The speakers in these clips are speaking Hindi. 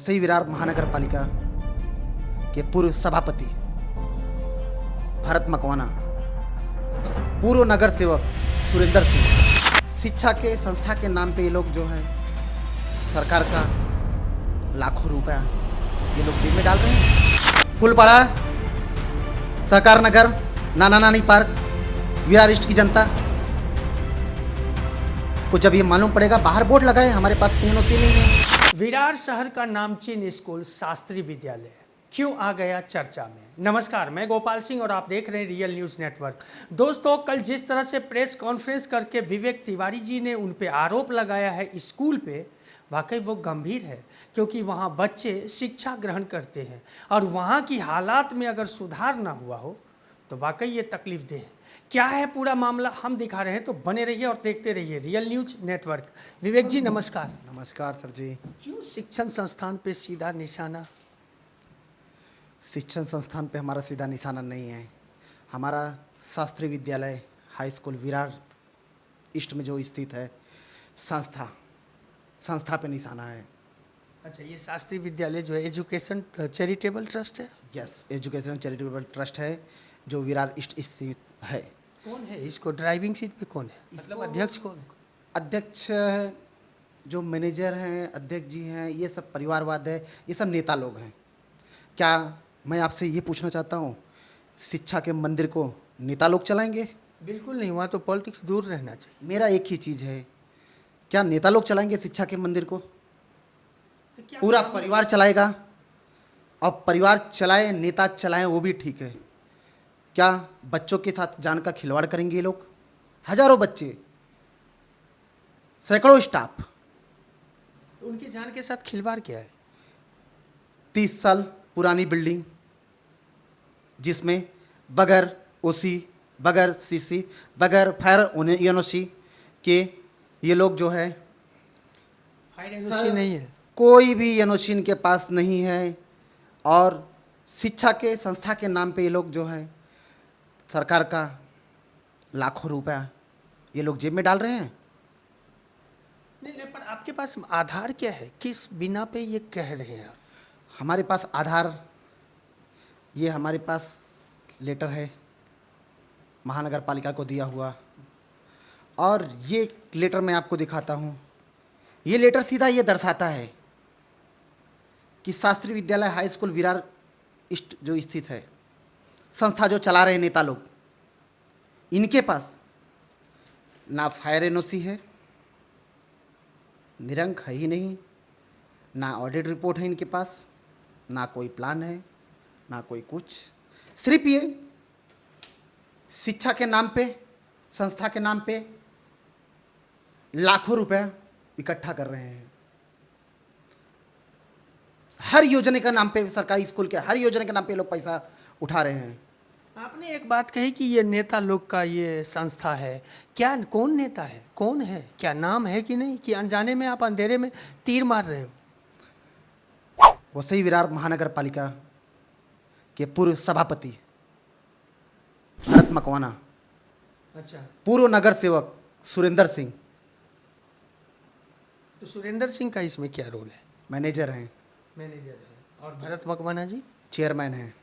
वसई विरार महानगर पालिका के पूर्व सभापति भरत मकवाना, पूर्व नगर सेवक सुरेंद्र सिंह, शिक्षा के संस्था के नाम पे ये लोग जो है सरकार का लाखों रुपया ये लोग जेब में डाल रहे हैं। फूलपाड़ा, सहकार नगर, नाना नानी पार्क, विरार ईस्ट की जनता को जब ये मालूम पड़ेगा, बाहर बोर्ड लगाए, हमारे पास एनओसी नहीं है। विरार शहर का नामचीन स्कूल शास्त्री विद्यालय क्यों आ गया चर्चा में। नमस्कार, मैं गोपाल सिंह और आप देख रहे हैं रियल न्यूज़ नेटवर्क। दोस्तों, कल जिस तरह से प्रेस कॉन्फ्रेंस करके विवेक तिवारी जी ने उन पे आरोप लगाया है स्कूल पे, वाकई वो गंभीर है, क्योंकि वहाँ बच्चे शिक्षा ग्रहण करते हैं और वहाँ की हालात में अगर सुधार ना हुआ हो तो वाकई ये तकलीफ दे है। क्या है पूरा मामला हम दिखा रहे हैं, तो बने रहिए और देखते रहिए रियल न्यूज़ नेटवर्क। विवेक जी नमस्कार। नमस्कार सर जी। क्यों शिक्षण संस्थान पे सीधा निशाना? शिक्षण संस्थान पे हमारा सीधा निशाना नहीं है। हमारा शास्त्री विद्यालय हाई स्कूल विरार ईस्ट में जो स्थित है संस्था पे निशाना है। अच्छा, ये शास्त्री विद्यालय जो है एजुकेशन चैरिटेबल ट्रस्ट है? यस, एजुकेशन चैरिटेबल ट्रस्ट है जो विरार ईस्ट स्थित है। कौन है इसको ड्राइविंग सीट पे, कौन है, मतलब अध्यक्ष कौन है? अध्यक्ष जो मैनेजर हैं, अध्यक्ष जी हैं, ये सब परिवारवाद है, ये सब नेता लोग हैं। क्या मैं आपसे ये पूछना चाहता हूँ, शिक्षा के मंदिर को नेता लोग चलाएंगे? बिल्कुल नहीं, वहाँ तो पॉलिटिक्स दूर रहना चाहिए। मेरा एक ही चीज़ है, क्या नेता लोग चलाएंगे शिक्षा के मंदिर को? तो क्या पूरा परिवार चलाएगा? और परिवार चलाए, नेता चलाएं, वो भी ठीक है। क्या बच्चों के साथ जान का खिलवाड़ करेंगे ये लोग? हजारों बच्चे, सैकड़ों स्टाफ, उनकी जान के साथ खिलवाड़ क्या है? 30 साल पुरानी बिल्डिंग जिसमें बगैर ओसी, बगैर सीसी, बगैर फायर एनओसी के ये लोग जो है, फायर एनओसी नहीं है, कोई भी एनओसी इनके पास नहीं है। और शिक्षा के संस्था के नाम पे ये लोग जो है सरकार का लाखों रुपया ये लोग जेब में डाल रहे हैं। नहीं, पर आपके पास आधार क्या है, किस बिना पे ये कह रहे हैं आप? हमारे पास आधार, ये हमारे पास लेटर है महानगर पालिका को दिया हुआ, और ये लेटर मैं आपको दिखाता हूँ। ये लेटर सीधा ये दर्शाता है कि शास्त्री विद्यालय हाई स्कूल विरार ईस्ट जो स्थित है, संस्था जो चला रहे नेता लोग, इनके पास ना फायर एनओसी है, निरंक है ही नहीं, ना ऑडिट रिपोर्ट है इनके पास, ना कोई प्लान है, ना कोई कुछ। सिर्फ ये शिक्षा के नाम पे, संस्था के नाम पे लाखों रुपया इकट्ठा कर रहे हैं। हर योजना के नाम पे, सरकारी स्कूल के हर योजना के नाम पे लोग पैसा उठा रहे हैं। आपने एक बात कही कि ये नेता लोग का ये संस्था है, क्या कौन नेता है, कौन है, क्या नाम है कि नहीं, कि अनजाने में आप अंधेरे में तीर मार रहे हो? वसई विरार महानगर पालिका के पूर्व सभापति भरत मकवाना, अच्छा, पूर्व नगर सेवक सुरेंद्र सिंह तो सुरेंद्र सिंह का इसमें क्या रोल है? मैनेजर हैं, मैनेजर है। और भरत मकवाना जी चेयरमैन हैं,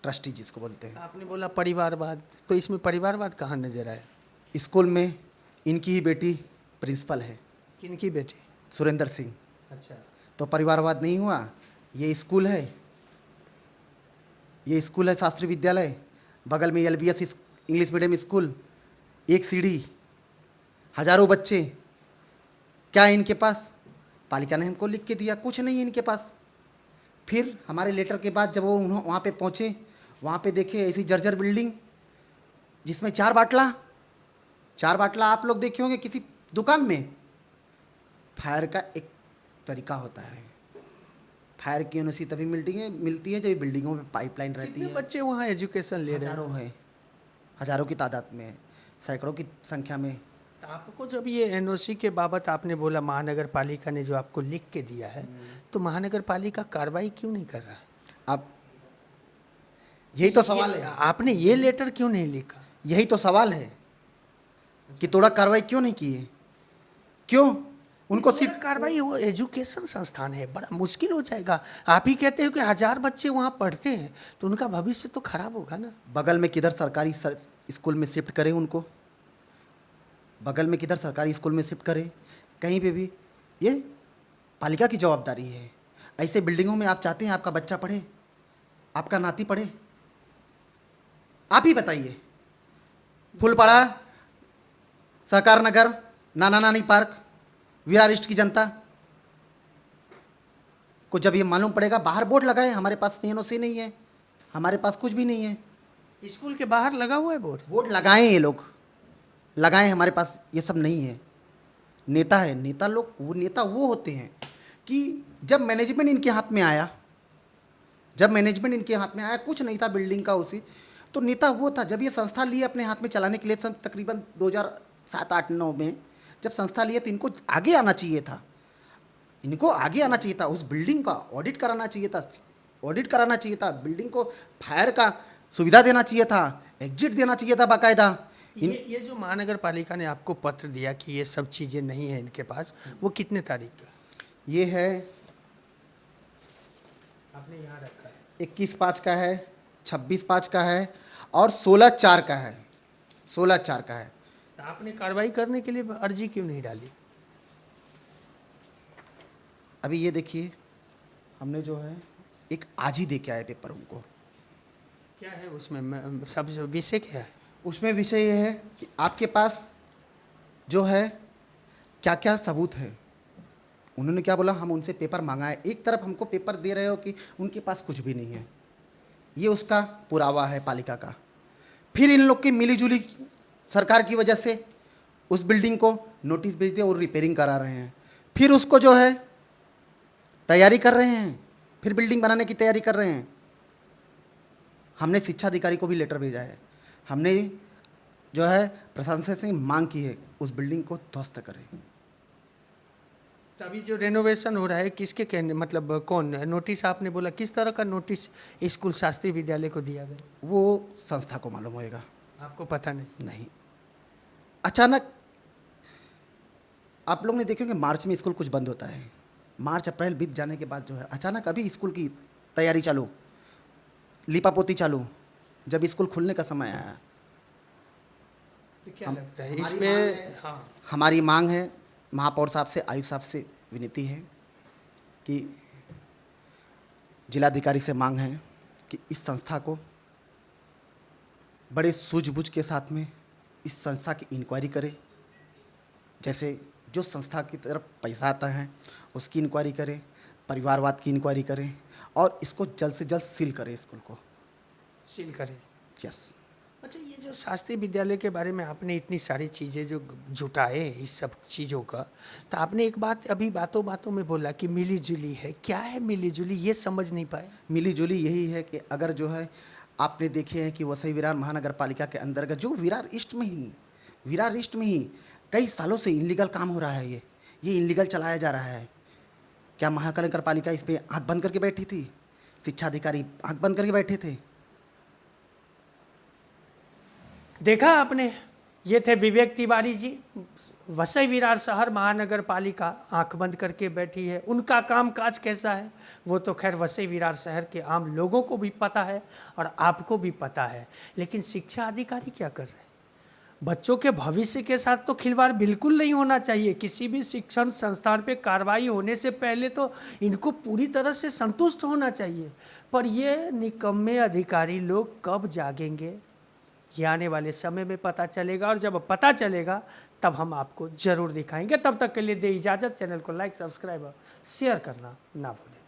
ट्रस्टी जिसको बोलते हैं। आपने बोला परिवारवाद, तो इसमें परिवारवाद कहाँ नजर आया? स्कूल में इनकी ही बेटी प्रिंसिपल है, किनकी बेटी? सुरेंद्र सिंह। अच्छा, तो परिवारवाद नहीं हुआ? ये स्कूल है, ये स्कूल है शास्त्री विद्यालय, बगल में एलबीएस इंग्लिश मीडियम स्कूल, एक सीढ़ी, हजारों बच्चे। क्या है इनके पास? पालिका ने हमको लिख के दिया, कुछ नहीं है इनके पास। फिर हमारे लेटर के बाद जब वो वहाँ पे पहुँचे, वहाँ पे देखे ऐसी जर्जर बिल्डिंग जिसमें चार बाटला आप लोग देखे होंगे किसी दुकान में। फायर का एक तरीका होता है, फायर की एनओसी तभी मिलती है जब बिल्डिंगों में पाइपलाइन रहती कितने है। बच्चे वहाँ एजुकेशन ले रहे हैं? हजारों है, हजारों की तादाद में है, सैकड़ों की संख्या में। तो आपको जब ये एनओसी के बाबत आपने बोला महानगर पालिका ने जो आपको लिख के दिया है, तो महानगर पालिका कार्रवाई क्यों नहीं कर रहा? अब यही तो सवाल है, आपने ये लेटर क्यों नहीं लिखा? यही तो सवाल है कि थोड़ा कार्रवाई क्यों नहीं की है? क्यों? उनको सीट सीट कार्रवाई वो एजुकेशन संस्थान है, बड़ा मुश्किल हो जाएगा। आप ही कहते हो कि 1000 बच्चे वहाँ पढ़ते हैं, तो उनका भविष्य तो खराब होगा ना। बगल में किधर सरकारी स्कूल में शिफ्ट करें उनको, बगल में किधर सरकारी स्कूल में शिफ्ट करें, कहीं पे भी। ये पालिका की जवाबदारी है। ऐसे बिल्डिंगों में आप चाहते हैं आपका बच्चा पढ़े, आपका नाती पढ़े? आप ही बताइए। फुलपाड़ा, सहकार नगर, नाना नानी पार्क, विरार ईस्ट की जनता को जब ये मालूम पड़ेगा, बाहर बोर्ड लगाए, हमारे पास एनओसी नहीं है, हमारे पास कुछ भी नहीं है। स्कूल के बाहर लगा हुआ है बोर्ड। बोर्ड लगाएं, ये लोग लगाएं, हमारे पास ये सब नहीं है। नेता है, नेता लोग, वो नेता वो होते हैं कि जब मैनेजमेंट इनके हाथ में आया, जब मैनेजमेंट इनके हाथ में आया, कुछ नहीं था बिल्डिंग का उसी, तो नेता वो था। जब ये संस्था लिए अपने हाथ में चलाने के लिए सन तकरीबन 2007-8-9 में जब संस्था लिए, तो इनको आगे आना चाहिए था, इनको आगे आना चाहिए था। उस बिल्डिंग का ऑडिट कराना चाहिए था, ऑडिट कराना चाहिए था, बिल्डिंग को फायर का सुविधा देना चाहिए था, एग्जिट देना चाहिए था बाकायदा। ये जो महानगर पालिका ने आपको पत्र दिया कि ये सब चीज़ें नहीं है इनके पास, वो कितने तारीख का? ये है, आपने यहाँ रखा है। 21/5 का है, 26/5 का है और 16/4 का है, 16/4 का है। तो आपने कार्रवाई करने के लिए अर्जी क्यों नहीं डाली? अभी ये देखिए, हमने जो है एक आज ही दे के आए पेपर उनको। क्या है उसमें, सब विषय क्या है? उसमें विषय ये है कि आपके पास जो है क्या क्या सबूत है। उन्होंने क्या बोला, हम उनसे पेपर मंगाए। एक तरफ हमको पेपर दे रहे हो कि उनके पास कुछ भी नहीं है, ये उसका पुरावा है पालिका का। फिर इन लोग की मिलीजुली सरकार की वजह से उस बिल्डिंग को नोटिस भेज दिया और रिपेयरिंग करा रहे हैं। फिर उसको जो है तैयारी कर रहे हैं, फिर बिल्डिंग बनाने की तैयारी कर रहे हैं। हमने शिक्षा अधिकारी को भी लेटर भेजा है, हमने जो है प्रशासन से मांग की है उस बिल्डिंग को ध्वस्त करें। तो अभी जो रेनोवेशन हो रहा है, किसके कहने, मतलब कौन नोटिस, आपने बोला किस तरह का नोटिस स्कूल शास्त्री विद्यालय को दिया गया? वो संस्था को मालूम होएगा, आपको पता नहीं? नहीं। अचानक आप लोग ने देखे कि मार्च में स्कूल कुछ बंद होता है, मार्च अप्रैल बीत जाने के बाद जो है अचानक अभी स्कूल की तैयारी चालू, लिपापोती चालू, जब स्कूल खुलने का समय आया। तो क्या लगता है हमारी इसमें? मांग है, हाँ, हमारी मांग है, महापौर साहब से, आयुक्त साहब से विनती है कि जिलाधिकारी से मांग है कि इस संस्था को बड़े सूझबूझ के साथ में इस संस्था की इंक्वायरी करे। जैसे जो संस्था की तरफ पैसा आता है उसकी इंक्वायरी करें, परिवारवाद की इंक्वायरी करें और इसको जल्द से जल्द सील करें, स्कूल को सील करें। यस। अच्छा, ये जो शास्त्री विद्यालय के बारे में आपने इतनी सारी चीज़ें जो जुटाए इस सब चीज़ों का, तो आपने एक बात अभी बातों बातों में बोला कि मिली जुली है। क्या है मिली जुली, ये समझ नहीं पाए। मिली जुली यही है कि अगर जो है आपने देखे हैं कि वसई विरार महानगर पालिका के अंतर्गत जो विरार ईस्ट में ही कई सालों से इनलीगल काम हो रहा है, ये इनलीगल चलाया जा रहा है। क्या महानगर नगर पालिका इस पर आँख बंद करके बैठी थी? शिक्षा अधिकारी आँख बंद करके बैठे थे? देखा आपने, ये थे विवेक तिवारी जी। वसई विरार शहर महानगर पालिका आंख बंद करके बैठी है। उनका कामकाज कैसा है वो तो खैर वसई विरार शहर के आम लोगों को भी पता है और आपको भी पता है। लेकिन शिक्षा अधिकारी क्या कर रहे हैं? बच्चों के भविष्य के साथ तो खिलवाड़ बिल्कुल नहीं होना चाहिए। किसी भी शिक्षण संस्थान पे कार्रवाई होने से पहले तो इनको पूरी तरह से संतुष्ट होना चाहिए। पर ये निकम्मे अधिकारी लोग कब जागेंगे, ये आने वाले समय में पता चलेगा। और जब पता चलेगा तब हम आपको ज़रूर दिखाएंगे। तब तक के लिए दे इजाज़त। चैनल को लाइक, सब्सक्राइब और शेयर करना ना भूलें।